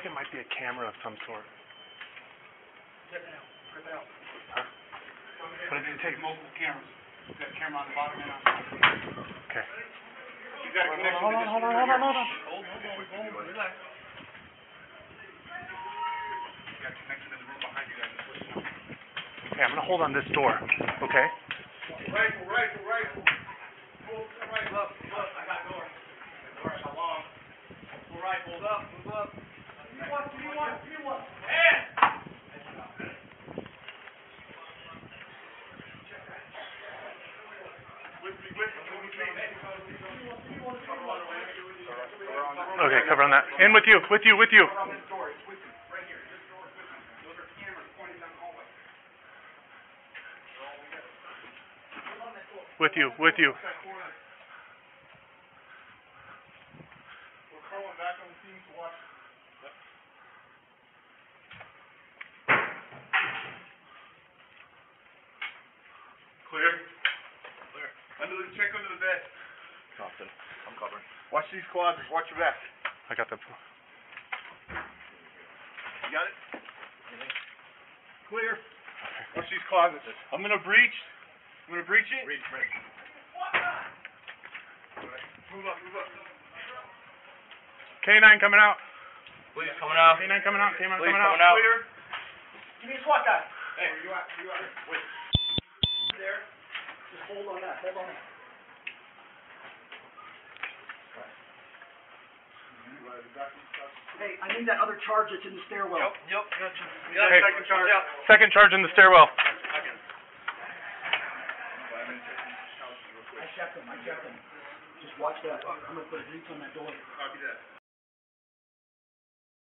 like it might be a camera of some sort. Rip it out. Rip it out. Huh? But it didn't take multiple cameras. You got a camera on the bottom and on top. Okay. You got a connection to this. Hold on. Hold. Relax. You got a connection to the room behind you guys. Okay, I'm gonna hold on this door. Okay. Rifle. Pull to the right. Look. I got door. Door how long? Pull right. Hold up. Move up. Give me one. Hands. Okay, cover on that. In with you. Right here. This door is with me. Those are cameras pointing down the hallway. With you. We're crawling back on the scene to watch. Clear. Check under the bed. Compton. I'm covering. Watch these closets. Watch your back. I got the. You got it? Clear. Watch these closets. I'm gonna breach it. Breach. Move up. K9 coming out. Please coming out. K9 coming out. K9 Please coming out. Clear. Give me a SWAT guy. Hey, where you at? Wait. There. Just hold on that. Hey, I need that other charge that's in the stairwell. Yep. Hey, Second charge. Second charge in the stairwell. I checked them. Just watch that. I'm going to put a breach on that door. Copy that.